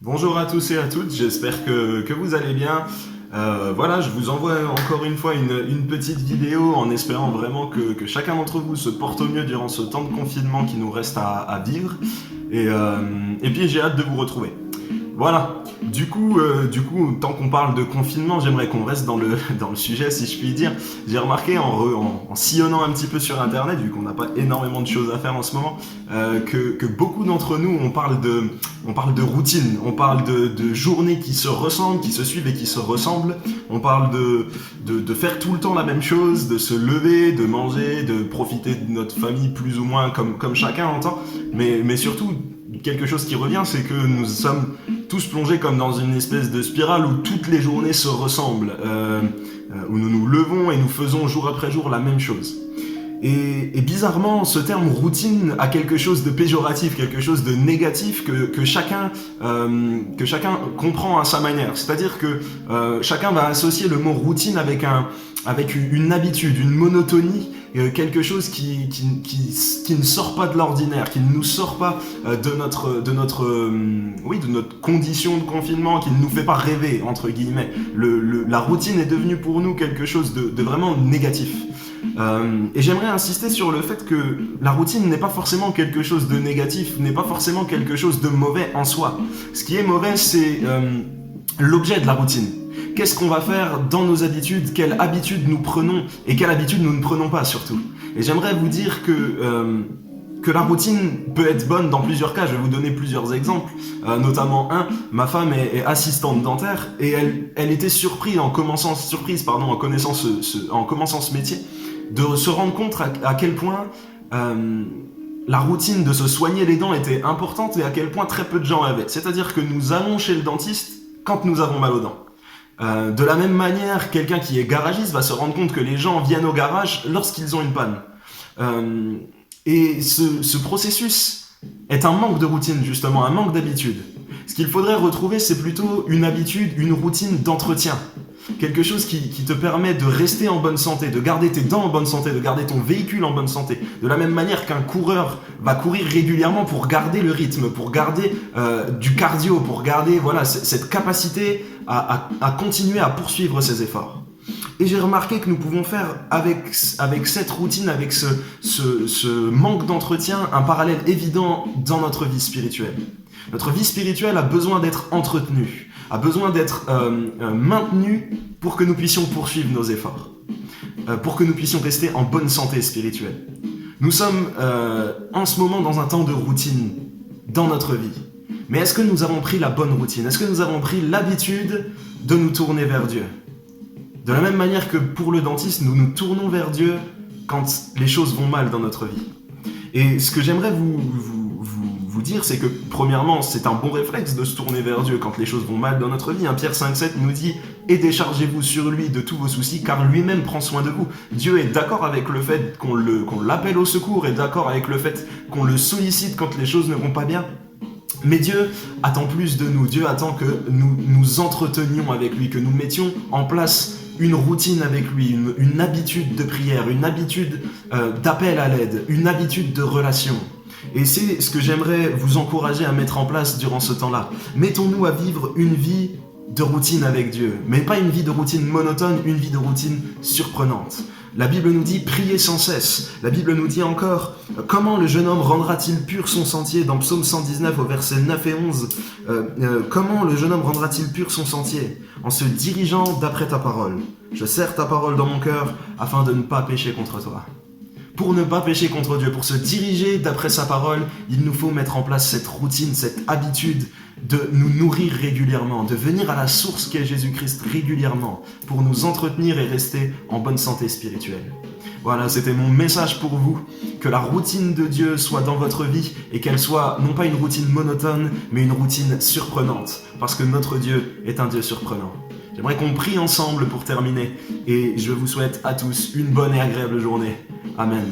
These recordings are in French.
Bonjour à tous et à toutes, j'espère que vous allez bien. Voilà, je vous envoie encore une fois une petite vidéo en espérant vraiment que chacun d'entre vous se porte au mieux durant ce temps de confinement qui nous reste à vivre. Et puis j'ai hâte de vous retrouver. Voilà, du coup, tant qu'on parle de confinement, j'aimerais qu'on reste dans le sujet, si je puis dire. J'ai remarqué en sillonnant un petit peu sur internet, vu qu'on n'a pas énormément de choses à faire en ce moment, que beaucoup d'entre nous, on parle de routine, on parle de journées qui se ressemblent, qui se suivent et qui se ressemblent. On parle de faire tout le temps la même chose, de se lever, de manger, de profiter de notre famille plus ou moins comme chacun entend, mais surtout, quelque chose qui revient, c'est que nous sommes tous plongés comme dans une espèce de spirale où toutes les journées se ressemblent, où nous nous levons et nous faisons jour après jour la même chose. Et bizarrement, ce terme routine a quelque chose de péjoratif, quelque chose de négatif que chacun comprend à sa manière. C'est-à-dire que chacun va associer le mot routine avec une habitude, une monotonie, quelque chose qui ne sort pas de l'ordinaire, qui ne nous sort pas de notre condition de confinement, qui ne nous fait pas rêver, entre guillemets. La routine est devenue pour nous quelque chose de vraiment négatif. Et j'aimerais insister sur le fait que la routine n'est pas forcément quelque chose de négatif, n'est pas forcément quelque chose de mauvais en soi. Ce qui est mauvais, c'est l'objet de la routine. Qu'est-ce qu'on va faire dans nos habitudes, quelle habitude nous prenons et quelle habitude nous ne prenons pas surtout. Et j'aimerais vous dire que la routine peut être bonne dans plusieurs cas. Je vais vous donner plusieurs exemples, notamment ma femme est assistante dentaire et elle était surprise en connaissant ce métier, de se rendre compte à quel point la routine de se soigner les dents était importante et à quel point très peu de gens avaient. C'est-à-dire que nous allons chez le dentiste quand nous avons mal aux dents. De la même manière, quelqu'un qui est garagiste va se rendre compte que les gens viennent au garage lorsqu'ils ont une panne. Et ce processus est un manque de routine, justement, un manque d'habitude. Ce qu'il faudrait retrouver, c'est plutôt une habitude, une routine d'entretien. Quelque chose qui te permet de rester en bonne santé, de garder tes dents en bonne santé, de garder ton véhicule en bonne santé. De la même manière qu'un coureur va courir régulièrement pour garder le rythme, pour garder du cardio, pour garder cette capacité à continuer à poursuivre ses efforts. Et j'ai remarqué que nous pouvons faire avec cette routine, avec ce manque d'entretien, un parallèle évident dans notre vie spirituelle. Notre vie spirituelle a besoin d'être entretenue, a besoin d'être maintenue pour que nous puissions poursuivre nos efforts, pour que nous puissions rester en bonne santé spirituelle. Nous sommes en ce moment dans un temps de routine dans notre vie. Mais est-ce que nous avons pris la bonne routine? Est-ce que nous avons pris l'habitude de nous tourner vers Dieu? De la même manière que pour le dentiste, nous nous tournons vers Dieu quand les choses vont mal dans notre vie. Et ce que j'aimerais vous dire, c'est que premièrement, c'est un bon réflexe de se tourner vers Dieu quand les choses vont mal dans notre vie. Pierre 5,7 nous dit « Et déchargez-vous sur lui de tous vos soucis, car lui-même prend soin de vous. » Dieu est d'accord avec le fait qu'on l'appelle au secours, est d'accord avec le fait qu'on le sollicite quand les choses ne vont pas bien. Mais Dieu attend plus de nous. Dieu attend que nous nous entretenions avec lui, que nous mettions en place une routine avec lui, une habitude de prière, une habitude d'appel à l'aide, une habitude de relation. Et c'est ce que j'aimerais vous encourager à mettre en place durant ce temps-là. Mettons-nous à vivre une vie de routine avec Dieu, mais pas une vie de routine monotone, une vie de routine surprenante. La Bible nous dit « Priez sans cesse ». La Bible nous dit encore « Comment le jeune homme rendra-t-il pur son sentier ?» Dans Psaume 119 au verset 9 et 11. Comment le jeune homme rendra-t-il pur son sentier? En se dirigeant d'après ta parole. Je serre ta parole dans mon cœur afin de ne pas pécher contre toi. Pour ne pas pécher contre Dieu, pour se diriger d'après sa parole, il nous faut mettre en place cette routine, cette habitude de nous nourrir régulièrement, de venir à la source qu'est Jésus-Christ régulièrement, pour nous entretenir et rester en bonne santé spirituelle. Voilà, c'était mon message pour vous, que la routine de Dieu soit dans votre vie et qu'elle soit non pas une routine monotone, mais une routine surprenante, parce que notre Dieu est un Dieu surprenant. J'aimerais qu'on prie ensemble pour terminer et je vous souhaite à tous une bonne et agréable journée. Amen.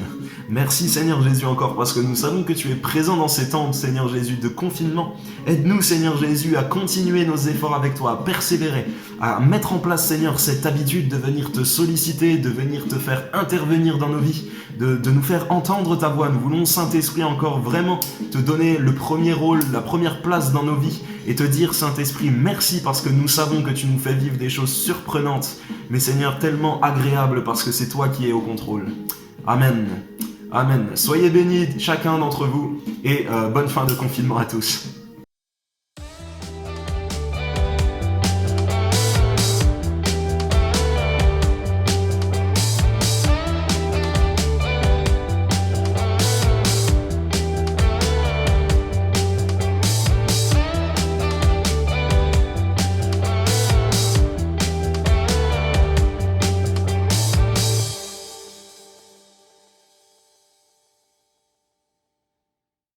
Merci Seigneur Jésus encore parce que nous savons que tu es présent dans ces temps, Seigneur Jésus, de confinement. Aide-nous Seigneur Jésus à continuer nos efforts avec toi, à persévérer, à mettre en place Seigneur cette habitude de venir te solliciter, de venir te faire intervenir dans nos vies. de nous faire entendre ta voix. Nous voulons, Saint-Esprit, encore vraiment te donner le premier rôle, la première place dans nos vies et te dire, Saint-Esprit, merci parce que nous savons que tu nous fais vivre des choses surprenantes, mais Seigneur, tellement agréables parce que c'est toi qui es au contrôle. Amen. Amen. Soyez bénis chacun d'entre vous et bonne fin de confinement à tous.